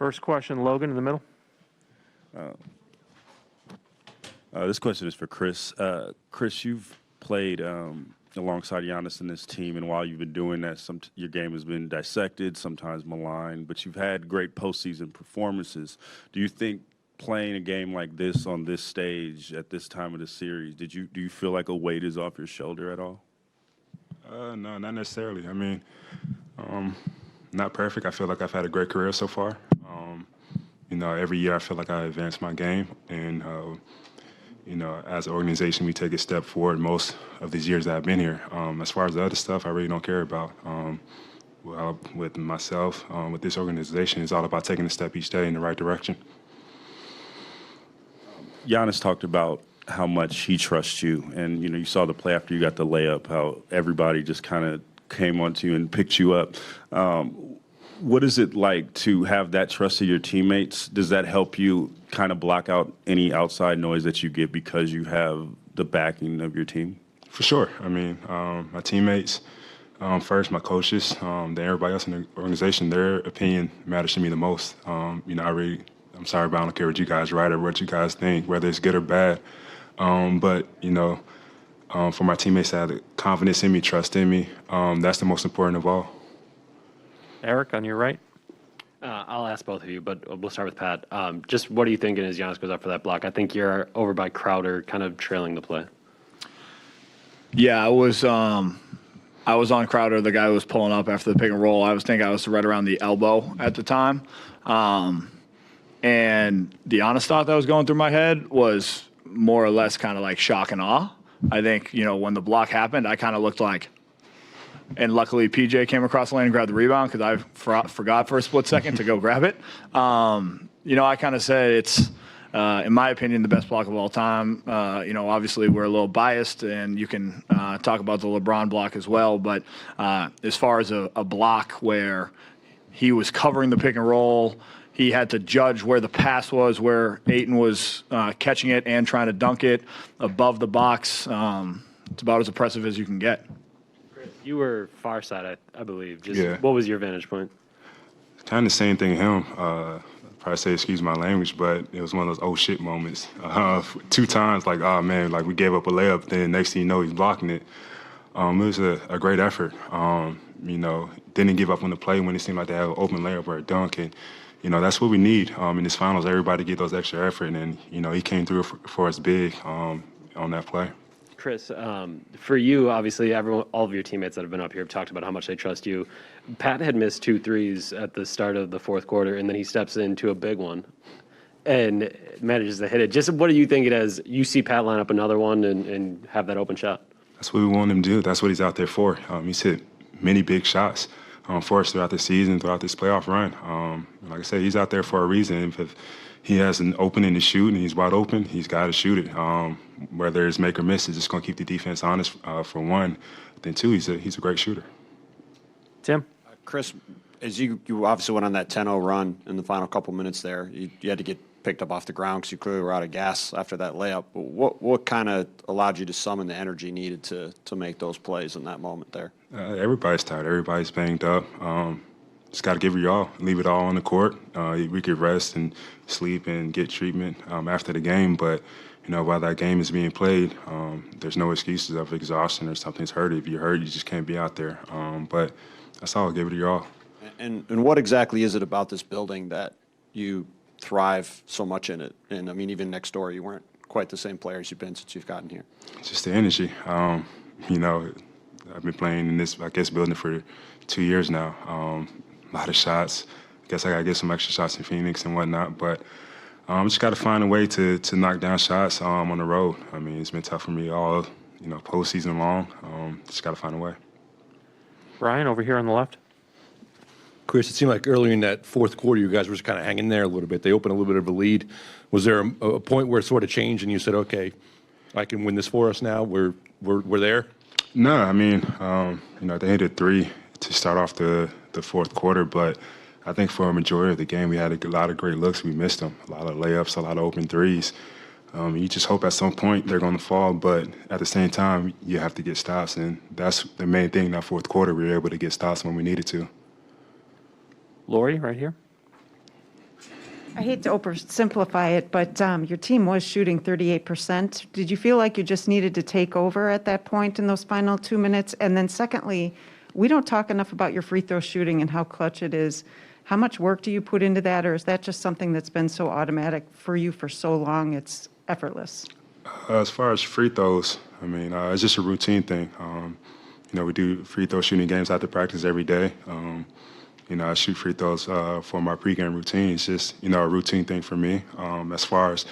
First question, Logan in the middle. This question is for Khris. Khris, you've played alongside Giannis in this team, and while you've been doing that, your game has been dissected, sometimes maligned, but you've had great postseason performances. Do you think playing a game like this on this stage at this time of the series, do you feel like a weight is off your shoulder at all? No, not necessarily. I mean, not perfect. I feel like I've had a great career so far. Every year I feel like I advance my game, and as an organization, we take a step forward most of these years that I've been here. As far as the other stuff, I really don't care about. With myself, with this organization, it's all about taking a step each day in the right direction. Giannis talked about how much he trusts you, and you saw the play after you got the layup, how everybody just kind of came onto you and picked you up. What is it like to have that trust of your teammates? Does that help you kind of block out any outside noise that you get because you have the backing of your team? For sure. I mean, my teammates, first, my coaches, then everybody else in the organization, their opinion matters to me the most. I'm sorry, but I don't care what you guys write or what you guys think, whether it's good or bad. But for my teammates to have the confidence in me, trust in me, that's the most important of all. Eric, on your right. I'll ask both of you, but we'll start with Pat. Just what are you thinking as Giannis goes up for that block? I think you're over by Crowder, kind of trailing the play. Yeah, I was on Crowder, the guy who was pulling up after the pick and roll. I was right around the elbow at the time. And the honest thought that was going through my head was more or less kind of like shock and awe. I think, when the block happened, I kind of looked like, and luckily PJ came across the lane and grabbed the rebound because I forgot for a split second to go grab it. I kind of said it's, in my opinion, the best block of all time. Obviously we're a little biased, and you can talk about the LeBron block as well. But as far as a block where he was covering the pick and roll, he had to judge where the pass was, where Ayton was catching it and trying to dunk it above the box. It's about as impressive as you can get. You were far side, I believe. Yeah. What was your vantage point? Kind of the same thing him. Probably say excuse my language, but it was one of those oh shit moments. 2 times, like, oh man, like we gave up a layup, then next thing you know, he's blocking it. It was a great effort. Didn't give up on the play when it seemed like they had an open layup or a dunk, and that's what we need in this finals. Everybody get those extra effort, and he came through for us big on that play. Khris, for you, obviously, all of your teammates that have been up here have talked about how much they trust you. Pat had missed 2 threes at the start of the fourth quarter, and then he steps into a big one and manages to hit it. Just what do you think it is? You see Pat line up another one and have that open shot. That's what we want him to do. That's what he's out there for. He's hit many big shots for us throughout the season, throughout this playoff run. Like I said, he's out there for a reason. If he has an opening to shoot and he's wide open, he's got to shoot it. Whether it's make or miss, it's just going to keep the defense honest, for one. Then two, he's a great shooter. Tim? Khris, as you obviously went on that 10-0 run in the final couple minutes there, you had to get picked up off the ground because you clearly were out of gas after that layup. But what kind of allowed you to summon the energy needed to make those plays in that moment there? Everybody's tired. Everybody's banged up. Just got to give it all, leave it all on the court. We could rest and sleep and get treatment after the game, but while that game is being played, there's no excuses of exhaustion or something's hurt. If you're hurt, you just can't be out there. But that's all. Give it your all. And what exactly is it about this building that you thrive so much in it? And I mean, even next door, you weren't quite the same player as you've been since you've gotten here. Just the energy. I've been playing in this, building for 2 years now. A lot of shots. I guess I got to get some extra shots in Phoenix and whatnot, but just got to find a way to knock down shots on the road. I mean, it's been tough for me all, postseason long. Just got to find a way. Brian, over here on the left. Khris, it seemed like earlier in that fourth quarter, you guys were just kind of hanging there a little bit. They opened a little bit of a lead. Was there a point where it sort of changed and you said, okay, I can win this for us now? We're there? No, I mean, they hit a 3 to start off the fourth quarter, but I think for a majority of the game, we had a lot of great looks. We missed them, a lot of layups, a lot of open threes. You just hope at some point they're going to fall, but at the same time, you have to get stops, and that's the main thing in that fourth quarter. We were able to get stops when we needed to. Lori, right here. I hate to oversimplify it, but your team was shooting 38%. Did you feel like you just needed to take over at that point in those final 2 minutes? And then secondly, we don't talk enough about your free throw shooting and how clutch it is. How much work do you put into that, or is that just something that's been so automatic for you for so long it's effortless? As far as free throws, I mean, it's just a routine thing. We do free throw shooting games after practice every day. I shoot free throws for my pregame routine. It's just, a routine thing for me. As far as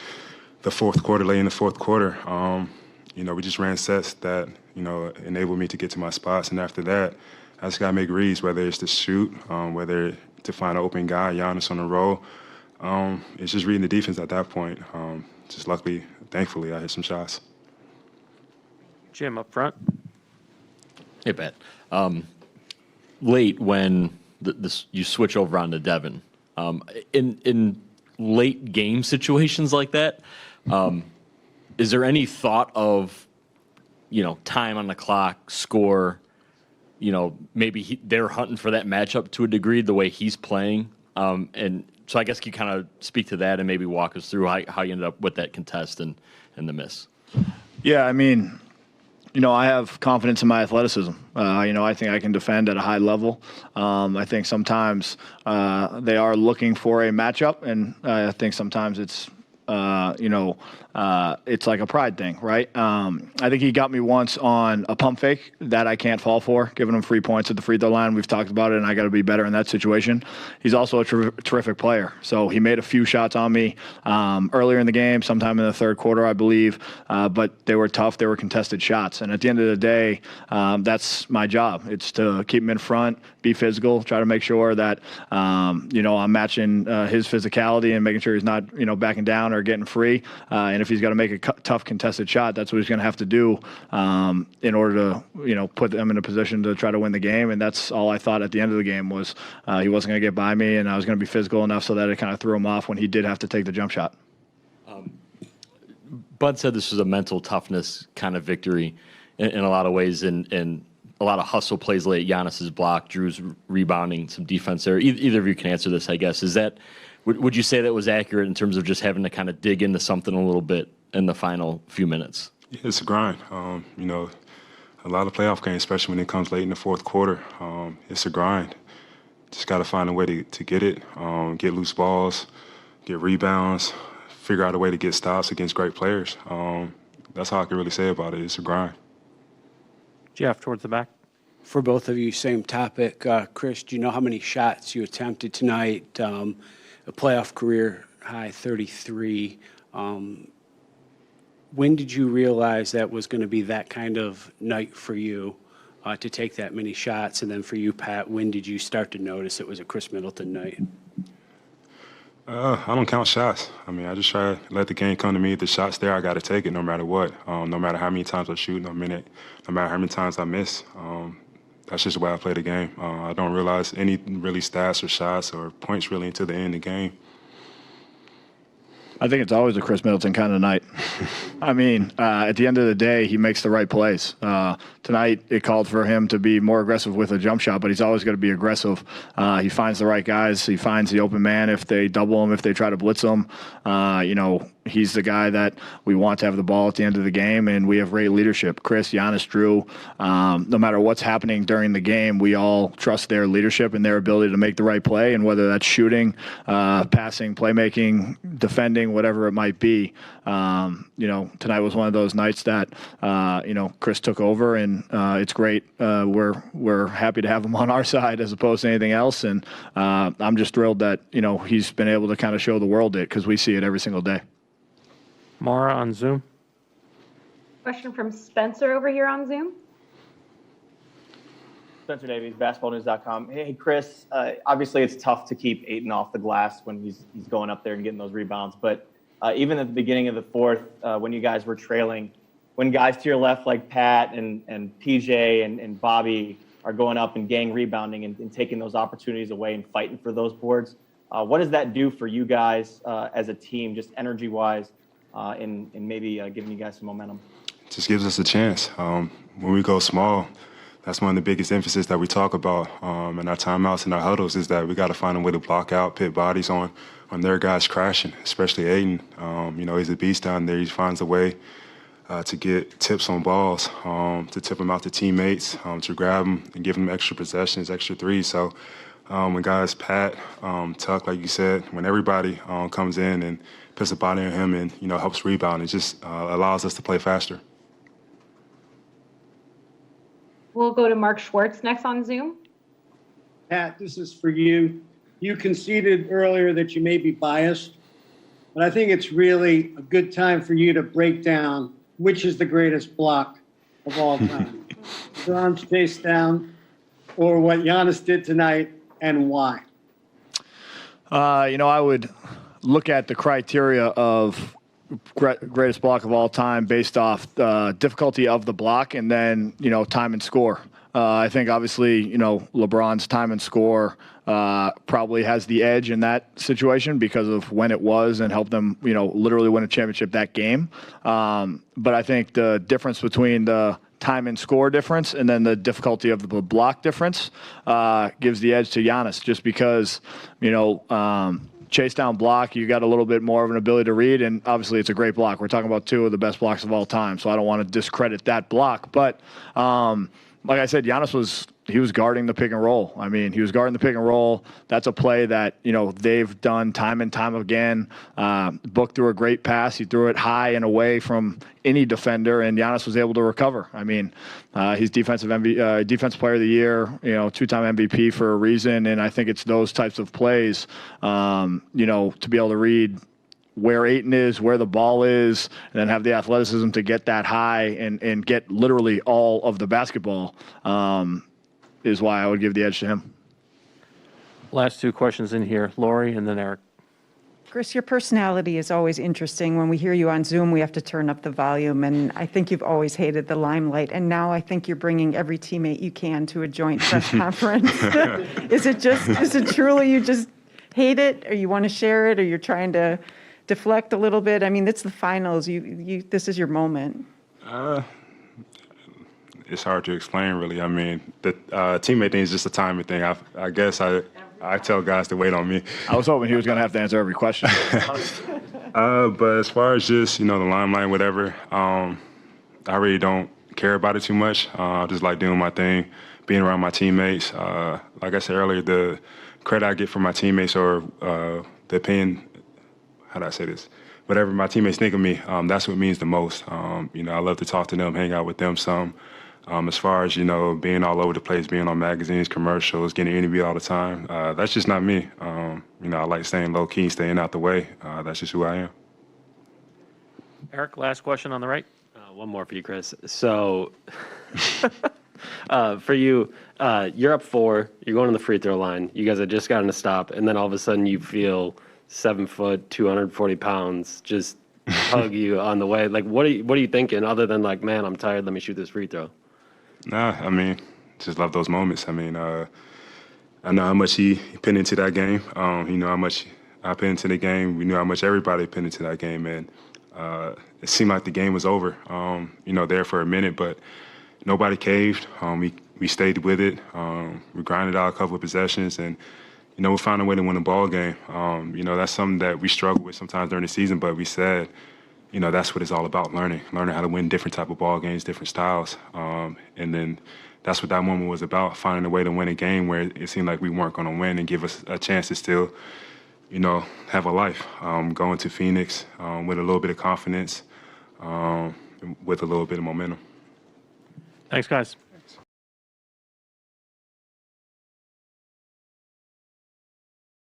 the fourth quarter, late in the fourth quarter, we just ran sets that, enabled me to get to my spots. And after that, I just got to make reads, whether it's to shoot, whether to find an open guy, Giannis on the roll. It's just reading the defense at that point. Just luckily, thankfully, I hit some shots. Jim up front. Hey, Pat. Late when you switch over onto Devin, in late game situations like that, is there any thought of, time on the clock, score? Maybe they're hunting for that matchup to a degree, the way he's playing. And so I guess you kind of speak to that and maybe walk us through how you ended up with that contest and the miss. Yeah, I mean, I have confidence in my athleticism. I think I can defend at a high level. I think sometimes they are looking for a matchup, and I think sometimes it's it's like a pride thing, right? I think he got me once on a pump fake that I can't fall for, giving him 3 points at the free throw line. We've talked about it, and I got to be better in that situation. He's also a terrific player. So he made a few shots on me earlier in the game, sometime in the third quarter, I believe. But they were tough. They were contested shots. And at the end of the day, that's my job. It's to keep him in front, be physical, try to make sure that, I'm matching his physicality and making sure he's not, backing down or getting free. And if he's got to make a tough contested shot, that's what he's going to have to do in order to, put them in a position to try to win the game. And that's all I thought at the end of the game was he wasn't going to get by me, and I was going to be physical enough so that it kind of threw him off when he did have to take the jump shot. Bud said this was a mental toughness kind of victory in a lot of ways, and a lot of hustle plays late. Giannis's block, Drew's rebounding, some defense there. Either of you can answer this, I guess. Is that would you say that was accurate in terms of just having to kind of dig into something a little bit in the final few minutes? Yeah, it's a grind. A lot of playoff games, especially when it comes late in the fourth quarter, it's a grind. Just got to find a way to get it, get loose balls, get rebounds, figure out a way to get stops against great players. That's all I can really say about it. It's a grind. Jeff, towards the back. For both of you, same topic. Khris, do you know how many shots you attempted tonight? A playoff career high 33. When did you realize that was going to be that kind of night for you to take that many shots? And then for you, Pat, when did you start to notice it was a Khris Middleton night? I don't count shots. I mean, I just try to let the game come to me. If the shot's there, I got to take it no matter what. No matter how many times I shoot, no matter how many times I miss. That's just the way I play the game. I don't realize any really stats or shots or points really until the end of the game. I think it's always a Khris Middleton kind of night. I mean, at the end of the day, he makes the right plays. Tonight, it called for him to be more aggressive with a jump shot, but he's always going to be aggressive. He finds the right guys. He finds the open man if they double him, if they try to blitz him. He's the guy that we want to have the ball at the end of the game, and we have great leadership. Khris, Giannis, Drew, no matter what's happening during the game, we all trust their leadership and their ability to make the right play, and whether that's shooting, passing, playmaking, defending, whatever it might be. Tonight was one of those nights that, Khris took over, and it's great. We're happy to have him on our side as opposed to anything else, and I'm just thrilled that, he's been able to kind of show the world it because we see it every single day. Mara on Zoom. Question from Spencer over here on Zoom. Spencer Davies, basketballnews.com. Hey, Khris, obviously it's tough to keep Ayton off the glass when he's going up there and getting those rebounds. But even at the beginning of the fourth, when you guys were trailing, when guys to your left like Pat and PJ and Bobby are going up and gang rebounding and taking those opportunities away and fighting for those boards, what does that do for you guys as a team, just energy-wise, and maybe giving you guys some momentum? Just gives us a chance. When we go small, that's one of the biggest emphasis that we talk about in our timeouts and our huddles is that we got to find a way to block out, pit bodies on their guys crashing, especially Aiden. He's a beast down there. He finds a way to get tips on balls, to tip them out to teammates, to grab them and give them extra possessions, extra threes. So when guys Pat, Tuck, like you said, when everybody comes in and puts a body on him and, helps rebound, it just allows us to play faster. We'll go to Mark Schwartz next on Zoom. Pat, this is for you. You conceded earlier that you may be biased, but I think it's really a good time for you to break down which is the greatest block of all time. LeBron's chase down or what Giannis did tonight, and why? I would look at the criteria of greatest block of all time based off difficulty of the block and then, time and score. I think obviously, LeBron's time and score probably has the edge in that situation because of when it was and helped them, literally win a championship that game. But I think the difference between the time and score difference and then the difficulty of the block difference gives the edge to Giannis just because, chase down block, you got a little bit more of an ability to read, and obviously it's a great block. We're talking about two of the best blocks of all time, so I don't want to discredit that block. But like I said, Giannis was guarding the pick and roll. I mean, he was guarding the pick and roll. That's a play that, they've done time and time again. Book threw a great pass. He threw it high and away from any defender, and Giannis was able to recover. I mean, he's defensive player of the year, two-time MVP for a reason, and I think it's those types of plays, to be able to read where Ayton is, where the ball is, and then have the athleticism to get that high and get literally all of the basketball is why I would give the edge to him. Last two questions in here, Lori and then Eric. Khris, your personality is always interesting. When we hear you on Zoom, we have to turn up the volume, and I think you've always hated the limelight, and now I think you're bringing every teammate you can to a joint press conference. Is it truly you just hate it, or you want to share it, or you're trying to deflect a little bit? I mean, it's the finals. This is your moment. It's hard to explain, really. I mean, the teammate thing is just a timing thing. I guess I tell guys to wait on me. I was hoping he was going to have to answer every question. But as far as just, the limelight, whatever, I really don't care about it too much. I just like doing my thing, being around my teammates. Like I said earlier, the credit I get from my teammates or the opinion, how do I say this? Whatever my teammates think of me, that's what means the most. I love to talk to them, hang out with them some. As far as, being all over the place, being on magazines, commercials, getting interviewed all the time, that's just not me. I like staying low-key, staying out the way. That's just who I am. Eric, last question on the right. One more for you, Khris. So for you, you're up 4. You're going to the free throw line. You guys have just gotten a stop, and then all of a sudden you feel 7 foot, 240 pounds just hug you on the way. Like, what are you thinking other than like, man, I'm tired, let me shoot this free throw? Nah, I mean, just love those moments. I mean, I know how much he put into that game. He knew how much I put into the game. We knew how much everybody put into that game, and it seemed like the game was over, there for a minute, but nobody caved. We stayed with it. We grinded out a couple of possessions, and we found a way to win a ball game. That's something that we struggle with sometimes during the season, but we said, that's what it's all about, learning how to win different type of ball games, different styles. And then that's what that moment was about, finding a way to win a game where it seemed like we weren't going to win and give us a chance to still, have a life. Going to Phoenix with a little bit of confidence, with a little bit of momentum. Thanks, guys.